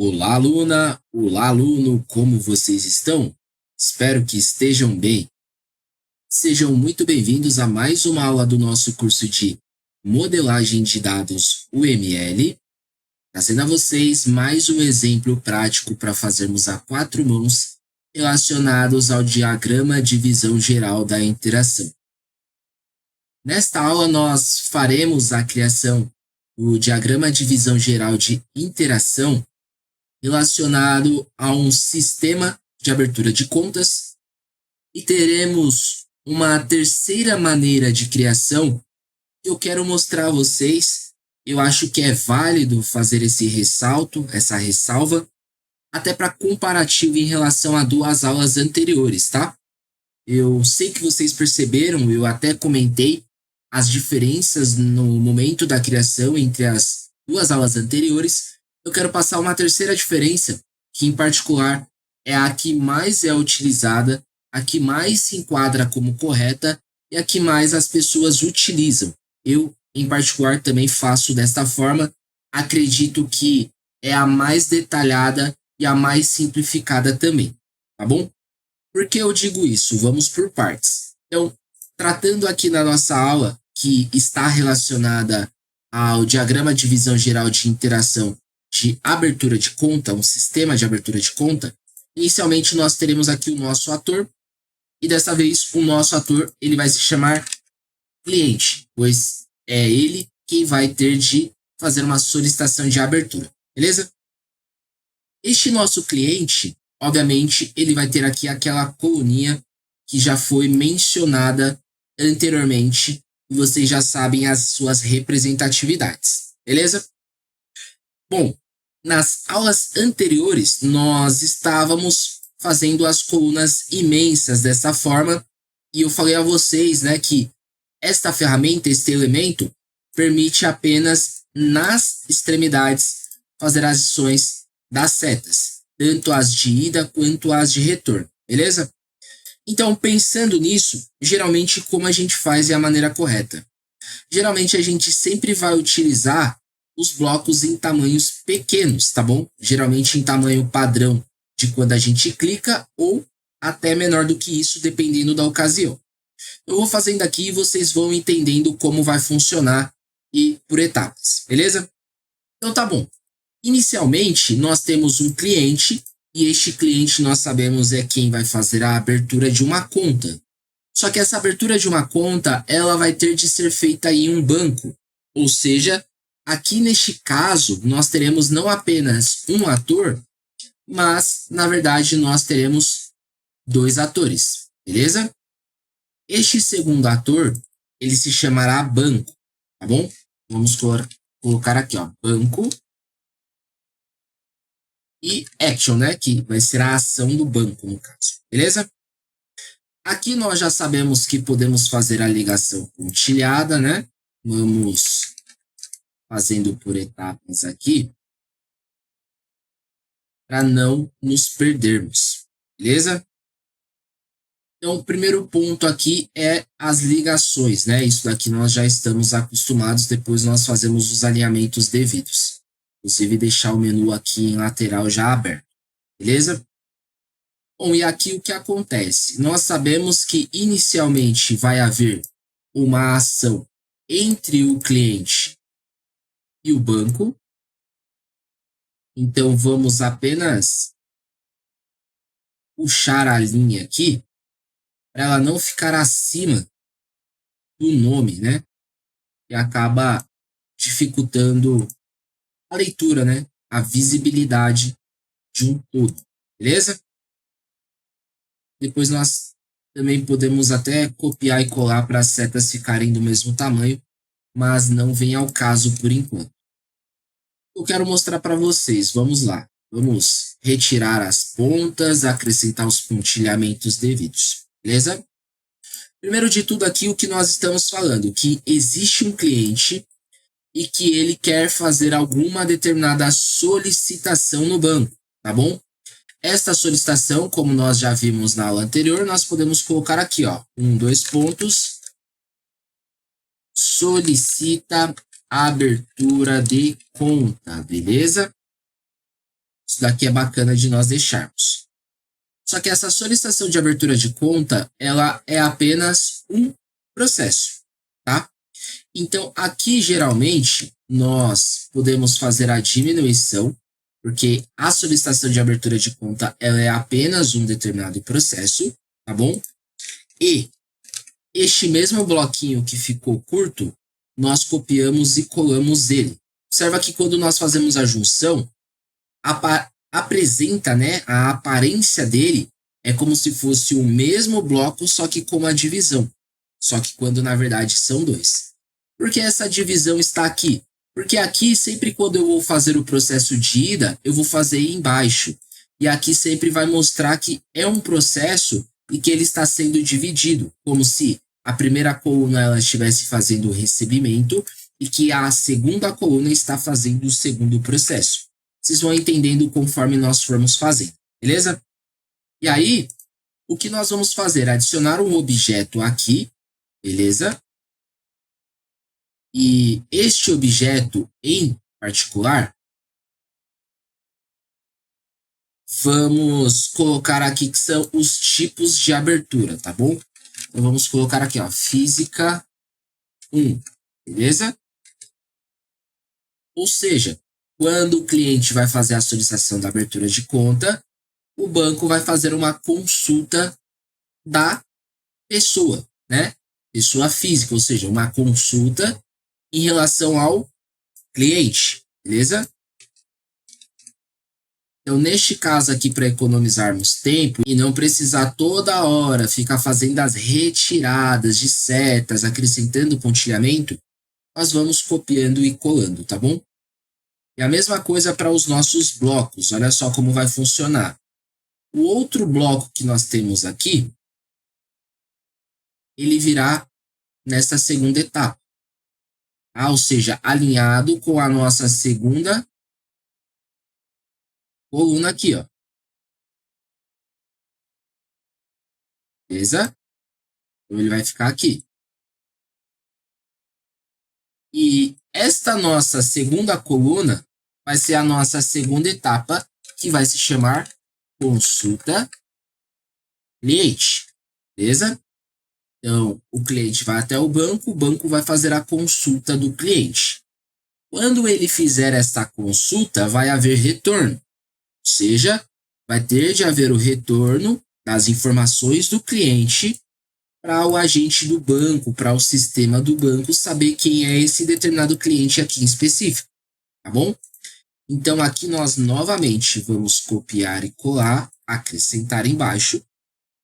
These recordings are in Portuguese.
Olá, aluna! Olá, aluno! Como vocês estão? Espero que estejam bem. Sejam muito bem-vindos a mais uma aula do nosso curso de Modelagem de Dados UML, trazendo a vocês mais um exemplo prático para fazermos a quatro mãos relacionados ao diagrama de visão geral da interação. Nesta aula, nós faremos a criação do diagrama de visão geral de interação relacionado a um sistema de abertura de contas e teremos uma terceira maneira de criação que eu quero mostrar a vocês. Eu acho que é válido fazer esse ressalto, essa ressalva, até para comparativo em relação a duas aulas anteriores, tá? Eu sei que vocês perceberam, eu até comentei as diferenças no momento da criação entre as duas aulas anteriores. Eu quero passar uma terceira diferença, que em particular é a que mais é utilizada, a que mais se enquadra como correta e a que mais as pessoas utilizam. Eu, em particular, também faço desta forma. Acredito que é a mais detalhada e a mais simplificada também, tá bom? Por que eu digo isso? Vamos por partes. Então, tratando aqui na nossa aula, que está relacionada ao diagrama de visão geral de interação de abertura de conta, um sistema de abertura de conta, inicialmente nós teremos aqui o nosso ator, e dessa vez o nosso ator ele vai se chamar cliente, pois é ele quem vai ter de fazer uma solicitação de abertura, beleza? Este nosso cliente, obviamente, ele vai ter aqui aquela coluninha que já foi mencionada anteriormente, e vocês já sabem as suas representatividades, beleza? Bom, nas aulas anteriores, nós estávamos fazendo as colunas imensas dessa forma, e eu falei a vocês, né, que esta ferramenta, este elemento, permite apenas nas extremidades fazer as ações das setas, tanto as de ida quanto as de retorno, beleza? Então, pensando nisso, geralmente como a gente faz é a maneira correta. Geralmente a gente sempre vai utilizar os blocos em tamanhos pequenos, tá bom? Geralmente em tamanho padrão de quando a gente clica ou até menor do que isso, dependendo da ocasião. Eu vou fazendo aqui e vocês vão entendendo como vai funcionar e por etapas, beleza? Então tá bom. Inicialmente, nós temos um cliente e este cliente nós sabemos é quem vai fazer a abertura de uma conta. Só que essa abertura de uma conta, ela vai ter de ser feita em um banco, ou seja, aqui neste caso, nós teremos não apenas um ator, mas, na verdade, nós teremos dois atores, beleza? Este segundo ator, ele se chamará banco, tá bom? Vamos colocar aqui, ó, banco e action, né? Que vai ser a ação do banco, no caso, beleza? Aqui nós já sabemos que podemos fazer a ligação pontilhada, né? Vamos fazendo por etapas aqui para não nos perdermos, beleza? Então, o primeiro ponto aqui é as ligações, né? Isso daqui nós já estamos acostumados, depois nós fazemos os alinhamentos devidos. Inclusive, deixar o menu aqui em lateral já aberto, beleza? Bom, e aqui o que acontece? Nós sabemos que inicialmente vai haver uma ação entre o cliente e o banco. Então, vamos apenas puxar a linha aqui para ela não ficar acima do nome, né? E acaba dificultando a leitura, né? A visibilidade de um todo, beleza? Depois nós também podemos até copiar e colar para as setas ficarem do mesmo tamanho, mas não vem ao caso por enquanto. Eu quero mostrar para vocês, vamos lá. Vamos retirar as pontas, acrescentar os pontilhamentos devidos, beleza? Primeiro de tudo aqui, o que nós estamos falando, que existe um cliente e que ele quer fazer alguma determinada solicitação no banco, tá bom? Esta solicitação, como nós já vimos na aula anterior, nós podemos colocar aqui, ó, 2 pontos, solicita abertura de conta, beleza? Isso daqui é bacana de nós deixarmos. Só que essa solicitação de abertura de conta, ela é apenas um processo, tá? Então, aqui, geralmente, nós podemos fazer a diminuição, porque a solicitação de abertura de conta, ela é apenas um determinado processo, tá bom? E este mesmo bloquinho que ficou curto, nós copiamos e colamos ele. Observa que quando nós fazemos a junção, apresenta, né, a aparência dele é como se fosse o mesmo bloco, só que com uma divisão. Só que quando na verdade são dois. Por que essa divisão está aqui? Porque aqui, sempre quando eu vou fazer o processo de ida, eu vou fazer embaixo. E aqui sempre vai mostrar que é um processo e que ele está sendo dividido, como se a primeira coluna ela estivesse fazendo o recebimento e que a segunda coluna está fazendo o segundo processo. Vocês vão entendendo conforme nós formos fazendo, beleza? E aí, o que nós vamos fazer? Adicionar um objeto aqui, beleza? E este objeto em particular, vamos colocar aqui que são os tipos de abertura, tá bom? Então, vamos colocar aqui, ó, física 1, beleza? Ou seja, quando o cliente vai fazer a solicitação da abertura de conta, o banco vai fazer uma consulta da pessoa, né? Pessoa física, ou seja, uma consulta em relação ao cliente, beleza? Então, neste caso aqui, para economizarmos tempo e não precisar toda hora ficar fazendo as retiradas de setas, acrescentando pontilhamento, nós vamos copiando e colando, tá bom? E a mesma coisa para os nossos blocos, olha só como vai funcionar. O outro bloco que nós temos aqui, ele virá nessa segunda etapa. Ou seja, alinhado com a nossa segunda coluna aqui, ó. Beleza? Então, ele vai ficar aqui. E esta nossa segunda coluna vai ser a nossa segunda etapa, que vai se chamar consulta cliente. Beleza? Então, o cliente vai até o banco vai fazer a consulta do cliente. Quando ele fizer esta consulta, vai haver retorno. Ou seja, vai ter de haver o retorno das informações do cliente para o agente do banco, para o sistema do banco saber quem é esse determinado cliente aqui em específico, tá bom? Então, aqui nós novamente vamos copiar e colar, acrescentar embaixo,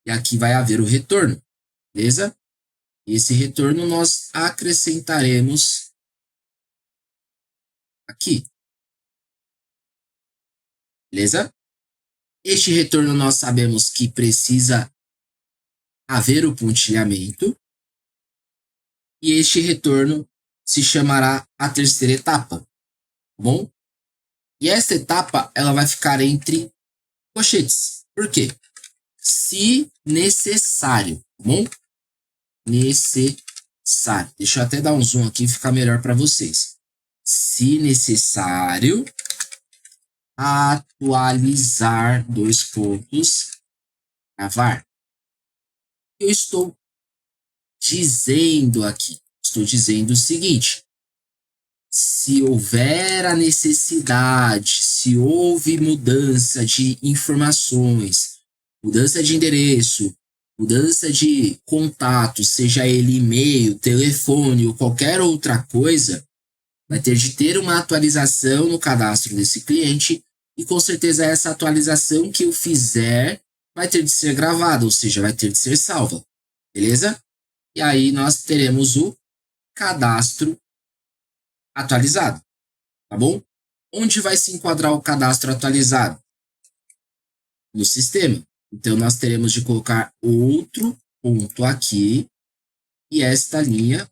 e aqui vai haver o retorno, beleza? Esse retorno nós acrescentaremos aqui, beleza? Este retorno nós sabemos que precisa haver o pontilhamento, e este retorno se chamará a terceira etapa, tá bom? E essa etapa, ela vai ficar entre colchetes. Por quê? Se necessário, tá bom? Necessário. Deixa eu até dar um zoom aqui e ficar melhor para vocês. Se necessário, atualizar, dois pontos, gravar. Eu estou dizendo aqui, estou dizendo o seguinte: se houver a necessidade, se houve mudança de informações, mudança de endereço, mudança de contato, seja ele e-mail, telefone ou qualquer outra coisa, vai ter de ter uma atualização no cadastro desse cliente e com certeza essa atualização que eu fizer vai ter de ser gravada, ou seja, vai ter de ser salva, beleza? E aí nós teremos o cadastro atualizado, tá bom? Onde vai se enquadrar o cadastro atualizado? No sistema. Então, nós teremos de colocar outro ponto aqui e esta linha,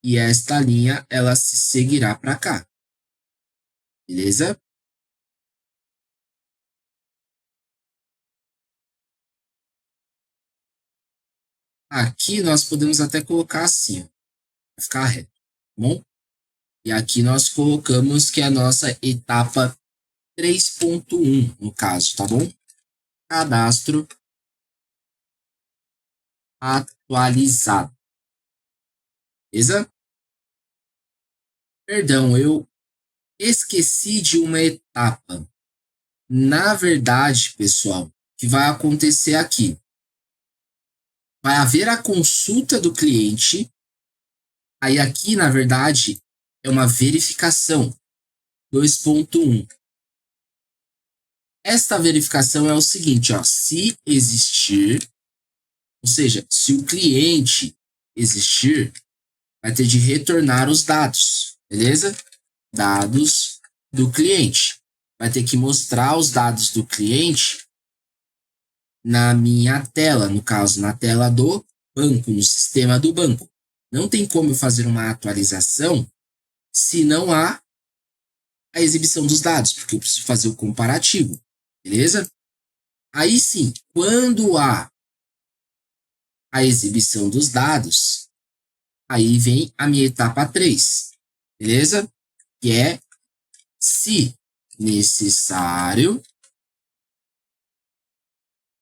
e esta linha, ela se seguirá para cá. Beleza? Aqui nós podemos até colocar assim, para ficar reto, tá bom? E aqui nós colocamos que é a nossa etapa 3.1, no caso, tá bom? Cadastro atualizado. Beleza? Perdão, eu esqueci de uma etapa. Na verdade, pessoal, o que vai acontecer aqui? Vai haver a consulta do cliente. Aí aqui, na verdade, é uma verificação. 2.1. Esta verificação é o seguinte, ó, se existir, ou seja, se o cliente existir, vai ter de retornar os dados, beleza? Dados do cliente. Vai ter que mostrar os dados do cliente na minha tela, no caso, na tela do banco, no sistema do banco. Não tem como eu fazer uma atualização se não há a exibição dos dados, porque eu preciso fazer o comparativo, beleza? Aí sim, quando há a exibição dos dados, aí vem a minha etapa 3, beleza? Que é, se necessário.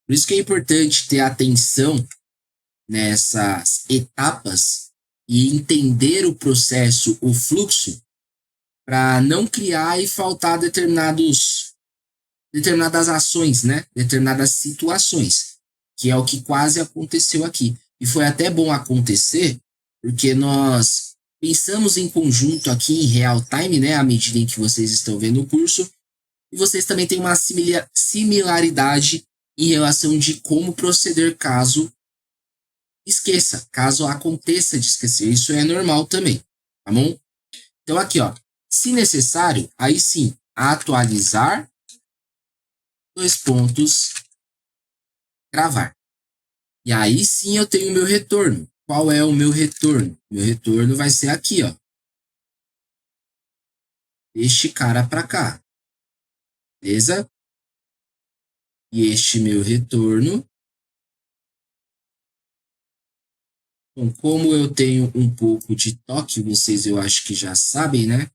Por isso que é importante ter atenção nessas etapas e entender o processo, o fluxo, para não criar e faltar determinadas ações, né? Determinadas situações, que é o que quase aconteceu aqui. E foi até bom acontecer, porque nós pensamos em conjunto aqui em real time, né? À medida em que vocês estão vendo o curso, e vocês também têm uma similaridade em relação de como proceder caso esqueça, caso aconteça de esquecer. Isso é normal também, tá bom? Então aqui, ó, se necessário, aí sim, atualizar, 2 pontos, gravar. E aí sim eu tenho o meu retorno. Qual é o meu retorno? Meu retorno vai ser aqui, ó. Este cara para cá. Beleza? E este meu retorno. Bom, como eu tenho um pouco de toque, vocês eu acho que já sabem, né?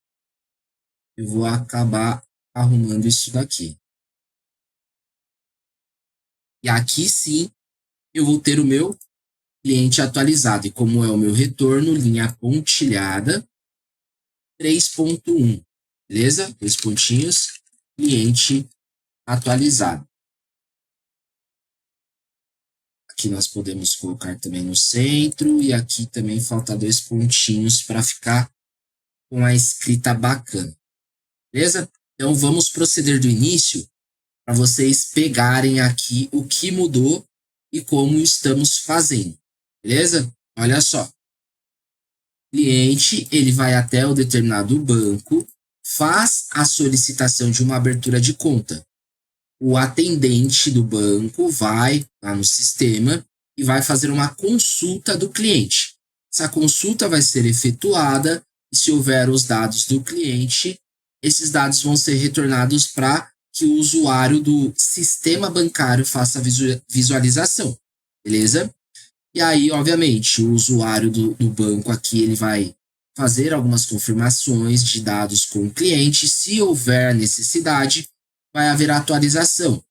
Eu vou acabar arrumando isso daqui. E aqui sim eu vou ter o meu cliente atualizado. E como é o meu retorno, linha pontilhada, 3.1. Beleza? 2 pontinhos, cliente atualizado. Aqui nós podemos colocar também no centro e aqui também falta 2 pontinhos para ficar com a escrita bacana. Beleza? Então vamos proceder do início para vocês pegarem aqui o que mudou e como estamos fazendo. Beleza? Olha só. O cliente, ele vai até o determinado banco, faz a solicitação de uma abertura de conta. O atendente do banco vai lá no sistema e vai fazer uma consulta do cliente. Essa consulta vai ser efetuada e, se houver os dados do cliente, esses dados vão ser retornados para que o usuário do sistema bancário faça a visualização, beleza? E aí, obviamente, o usuário do banco aqui ele vai fazer algumas confirmações de dados com o cliente. Se houver necessidade, vai haver atualização.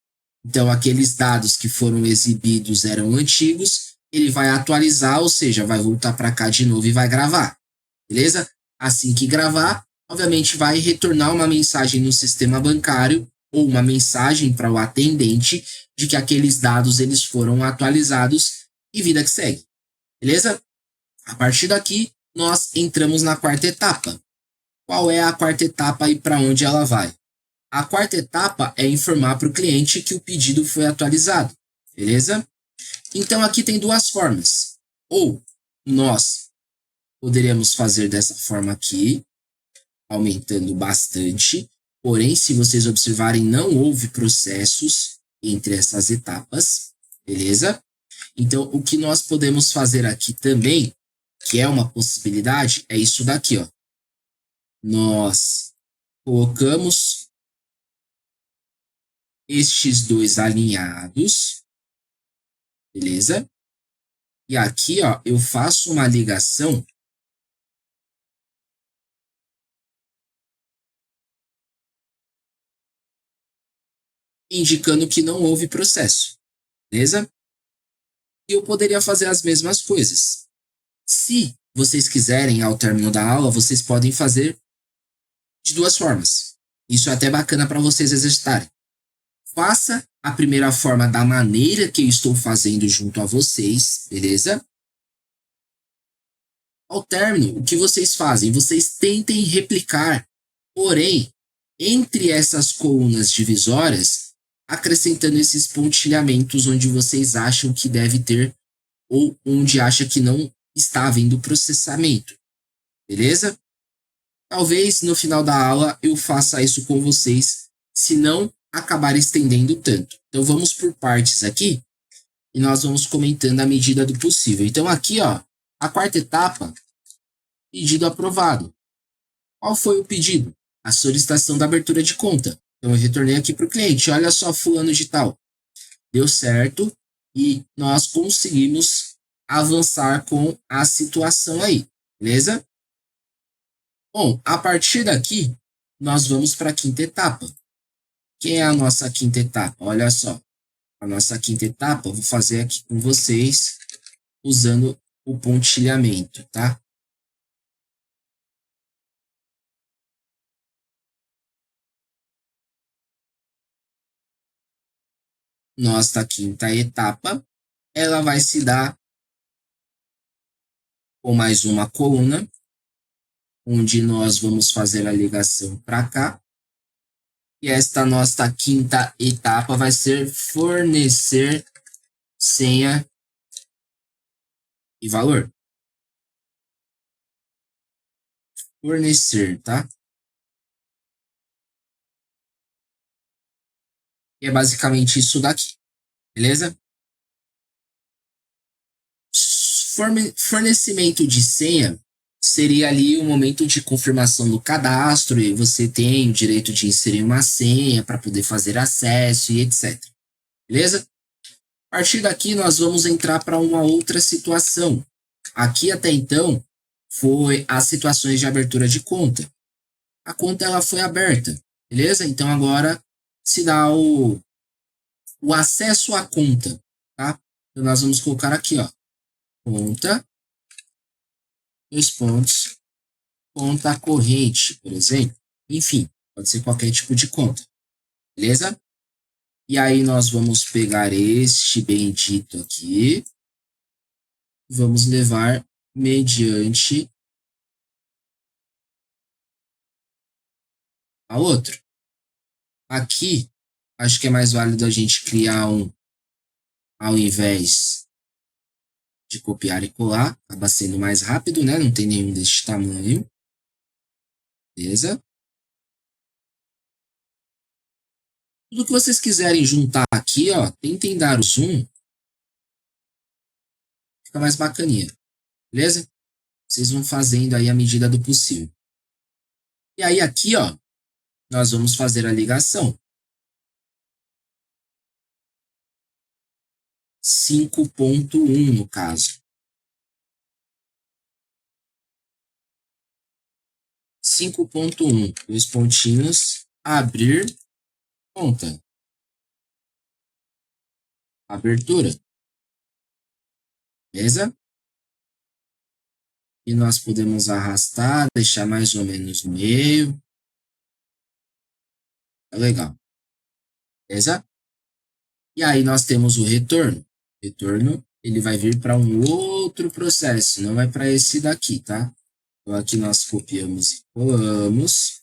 Então, aqueles dados que foram exibidos eram antigos, ele vai atualizar, ou seja, vai voltar para cá de novo e vai gravar, beleza? Assim que gravar, obviamente vai retornar uma mensagem no sistema bancário ou uma mensagem para o atendente de que aqueles dados eles foram atualizados e vida que segue, beleza? A partir daqui, nós entramos na quarta etapa. Qual é a quarta etapa e para onde ela vai? A quarta etapa é informar para o cliente que o pedido foi atualizado, beleza? Então aqui tem duas formas. Ou nós poderíamos fazer dessa forma aqui, aumentando bastante. Porém, se vocês observarem, não houve processos entre essas etapas, beleza? Então, o que nós podemos fazer aqui também, que é uma possibilidade, é isso daqui, ó. Nós colocamos estes dois alinhados, beleza? E aqui, ó, eu faço uma ligação indicando que não houve processo, beleza? E eu poderia fazer as mesmas coisas. Se vocês quiserem, ao término da aula, vocês podem fazer de duas formas. Isso é até bacana para vocês exercitarem. Faça a primeira forma da maneira que eu estou fazendo junto a vocês, beleza? Ao término, o que vocês fazem? Vocês tentem replicar, porém, entre essas colunas divisórias, acrescentando esses pontilhamentos onde vocês acham que deve ter ou onde acha que não está havendo processamento, beleza? Talvez no final da aula eu faça isso com vocês, se não acabar estendendo tanto. Então vamos por partes aqui e nós vamos comentando à medida do possível. Então aqui, ó, a quarta etapa, pedido aprovado. Qual foi o pedido? A solicitação da abertura de conta. Então eu retornei aqui para o cliente, olha só, fulano de tal. Deu certo e nós conseguimos avançar com a situação aí, beleza? Bom, a partir daqui, nós vamos para a quinta etapa. Quem é a nossa quinta etapa? Olha só, a nossa quinta etapa eu vou fazer aqui com vocês usando o pontilhamento, tá? Nossa quinta etapa, ela vai se dar com mais uma coluna, onde nós vamos fazer a ligação para cá. E esta nossa quinta etapa vai ser fornecer senha e valor. Fornecer, tá? E é basicamente isso daqui, beleza? Fornecimento de senha seria ali o momento de confirmação do cadastro e você tem o direito de inserir uma senha para poder fazer acesso e etc. Beleza? A partir daqui nós vamos entrar para uma outra situação. Aqui até então foi as situações de abertura de conta. A conta ela foi aberta, beleza? Então agora se dá o acesso à conta, tá? Então nós vamos colocar aqui, ó, conta, dois pontos, conta corrente, por exemplo. Enfim, pode ser qualquer tipo de conta, beleza? E aí nós vamos pegar este bendito aqui, vamos levar mediante a outro. Aqui, acho que é mais válido a gente criar um, ao invés de copiar e colar, acaba sendo mais rápido, né? Não tem nenhum deste tamanho. Beleza? Tudo que vocês quiserem juntar aqui, ó, tentem dar o zoom. Fica mais bacaninha. Beleza? Vocês vão fazendo aí à medida do possível. E aí aqui, ó, nós vamos fazer a ligação. 5.1 no caso. 5.1, dois pontinhos, abrir conta. Abertura. Beleza? E nós podemos arrastar, deixar mais ou menos no meio. É legal. Beleza? E aí nós temos o retorno. Retorno, ele vai vir para um outro processo, não é para esse daqui, tá? Então aqui nós copiamos e colamos.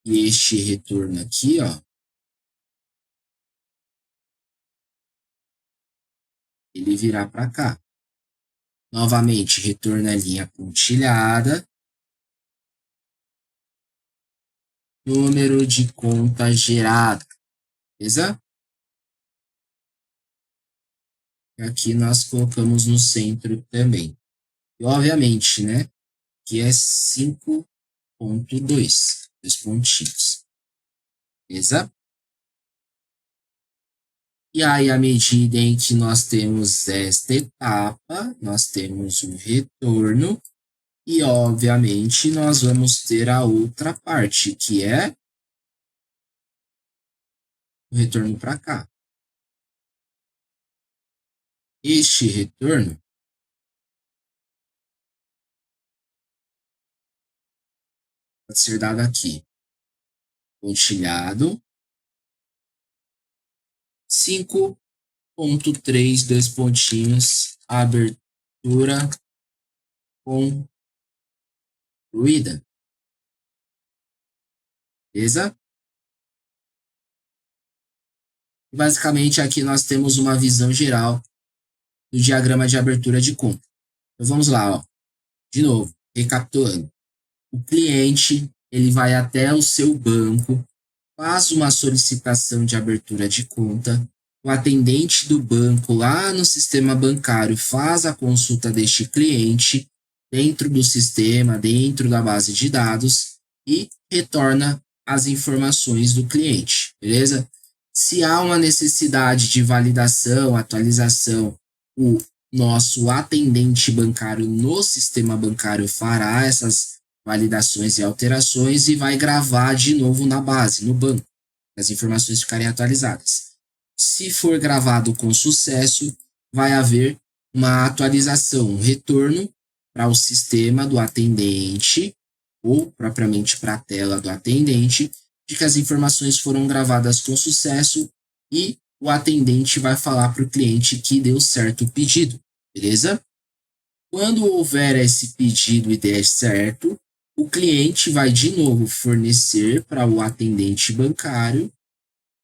E este retorno aqui, ó, ele virá para cá. Novamente, retorno é linha pontilhada. Número de conta gerado. Beleza? E aqui nós colocamos no centro também. E obviamente, né? Que é 5.2. Dois pontinhos. Beleza? E aí, à medida em que nós temos esta etapa, nós temos o retorno. E, obviamente, nós vamos ter a outra parte, que é o retorno para cá. Este retorno pode ser dado aqui. Pontilhado 5.3, dois pontinhos, abertura concluída. Beleza? Basicamente, aqui nós temos uma visão geral do diagrama de abertura de conta. Então, vamos lá, ó. De novo, recapitulando. O cliente, ele vai até o seu banco, faz uma solicitação de abertura de conta, o atendente do banco lá no sistema bancário faz a consulta deste cliente dentro do sistema, dentro da base de dados e retorna as informações do cliente, beleza? Se há uma necessidade de validação, atualização, o nosso atendente bancário no sistema bancário fará essas validações e alterações e vai gravar de novo na base, no banco, as informações ficarem atualizadas. Se for gravado com sucesso, vai haver uma atualização, um retorno para o sistema do atendente ou propriamente para a tela do atendente de que as informações foram gravadas com sucesso e o atendente vai falar para o cliente que deu certo o pedido, beleza? Quando houver esse pedido e der certo, o cliente vai de novo fornecer para o atendente bancário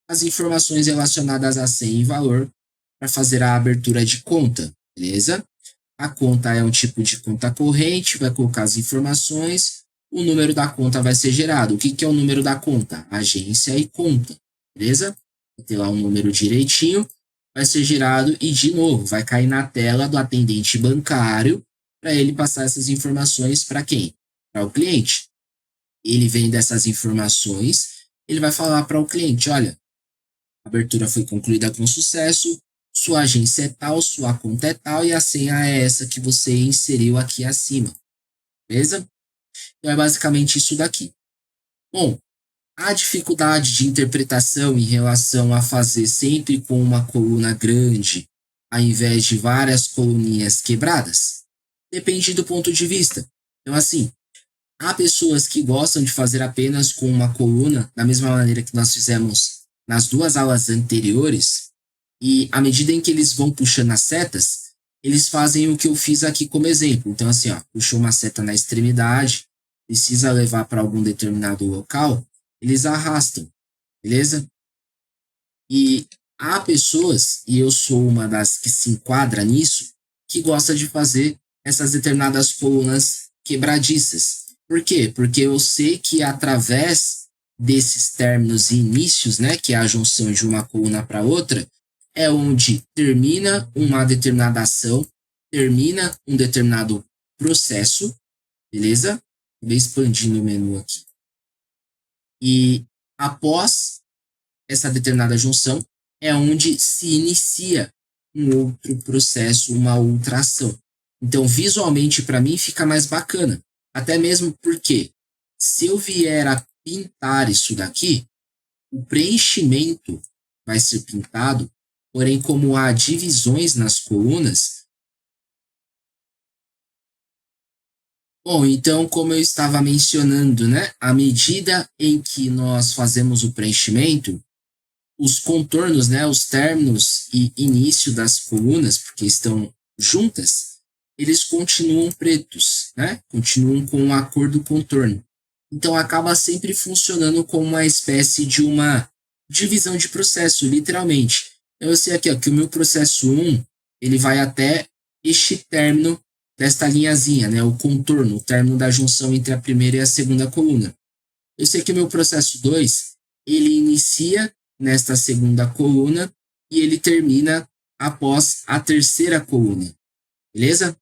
as informações relacionadas a senha e valor para fazer a abertura de conta, beleza? A conta é um tipo de conta corrente, vai colocar as informações, o número da conta vai ser gerado. O que é o número da conta? Agência e conta, beleza? Vai ter lá um número direitinho, vai ser gerado e, de novo, vai cair na tela do atendente bancário para ele passar essas informações para quem? Para o cliente. Ele vendo essas informações, ele vai falar para o cliente, olha, a abertura foi concluída com sucesso, sua agência é tal, sua conta é tal e a senha é essa que você inseriu aqui acima, beleza? Então é basicamente isso daqui. Bom, a dificuldade de interpretação em relação a fazer sempre com uma coluna grande, ao invés de várias coluninhas quebradas, depende do ponto de vista. Então, assim, há pessoas que gostam de fazer apenas com uma coluna, da mesma maneira que nós fizemos nas duas aulas anteriores, e à medida em que eles vão puxando as setas, eles fazem o que eu fiz aqui como exemplo. Então, assim, ó, puxou uma seta na extremidade, precisa levar para algum determinado local, eles arrastam, beleza? E há pessoas, e eu sou uma das que se enquadra nisso, que gosta de fazer essas determinadas colunas quebradiças. Por quê? Porque eu sei que através desses términos e inícios, né, que é a junção de uma coluna para outra, é onde termina uma determinada ação, termina um determinado processo, beleza? Vou expandindo o menu aqui. E após essa determinada junção, é onde se inicia um outro processo, uma outra ação. Então, visualmente, para mim, fica mais bacana. Até mesmo porque, se eu vier a pintar isso daqui, o preenchimento vai ser pintado, porém, como há divisões nas colunas. Bom, então, como eu estava mencionando, né, à medida em que nós fazemos o preenchimento, os contornos, né, os términos e início das colunas, porque estão juntas, eles continuam pretos, né? Continuam com a cor do contorno. Então acaba sempre funcionando como uma espécie de uma divisão de processo, literalmente. Eu sei aqui ó, que o meu processo 1, ele vai até este término desta linhazinha, né? O contorno, o término da junção entre a primeira e a segunda coluna. Eu sei que o meu processo 2, ele inicia nesta segunda coluna e ele termina após a terceira coluna, beleza?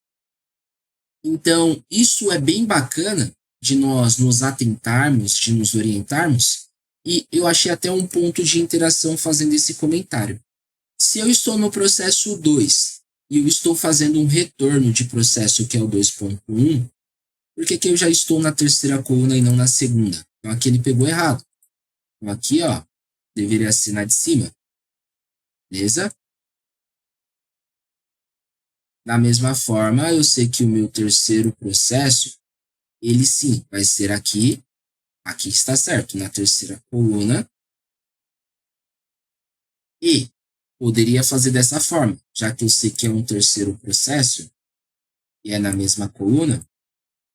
Então, isso é bem bacana de nós nos atentarmos, de nos orientarmos, e eu achei até um ponto de interação fazendo esse comentário. Se eu estou no processo 2 e eu estou fazendo um retorno de processo que é o 2.1, por que eu já estou na terceira coluna e não na segunda? Então, aqui ele pegou errado. Então, aqui, ó, deveria ser na de cima. Beleza? Da mesma forma, eu sei que o meu terceiro processo, ele sim vai ser aqui. Aqui está certo, na terceira coluna. E poderia fazer dessa forma, já que eu sei que é um terceiro processo e é na mesma coluna,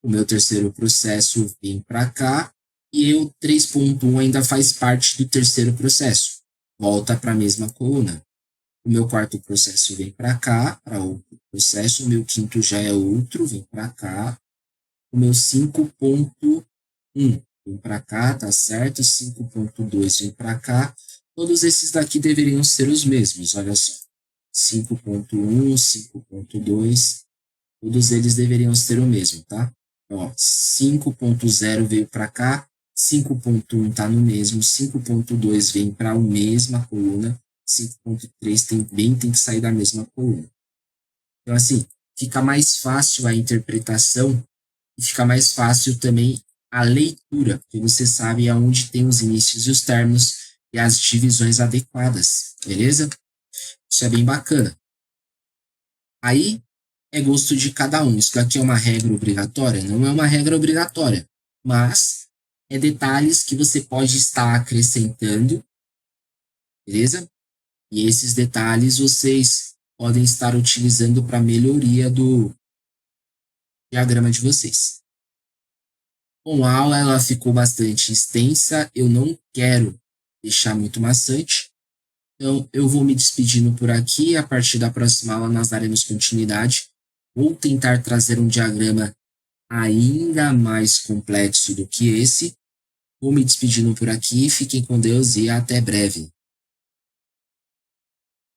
o meu terceiro processo vem para cá e o 3.1 ainda faz parte do terceiro processo, volta para a mesma coluna. O meu quarto processo vem para cá, para outro processo, o meu quinto já é outro, vem para cá. O meu 5.1 vem para cá, tá certo? 5.2 vem para cá. Todos esses daqui deveriam ser os mesmos, olha só. 5.1, 5.2, todos eles deveriam ser o mesmo, tá? Ó, 5.0 veio para cá, 5.1 está no mesmo, 5.2 vem para a mesma coluna, 5.3 também tem que sair da mesma coluna. Então, assim, fica mais fácil a interpretação e fica mais fácil também a leitura, porque você sabe aonde tem os inícios e os términos e as divisões adequadas, beleza? Isso é bem bacana. Aí é gosto de cada um. Isso daqui é uma regra obrigatória? Não é uma regra obrigatória, mas é detalhes que você pode estar acrescentando, beleza? E esses detalhes vocês podem estar utilizando para melhoria do diagrama de vocês. Bom, a aula ela ficou bastante extensa, eu não quero deixar muito maçante, então eu vou me despedindo por aqui. A partir da próxima aula nós daremos continuidade. Vou tentar trazer um diagrama ainda mais complexo do que esse. Vou me despedindo por aqui, fiquem com Deus e até breve.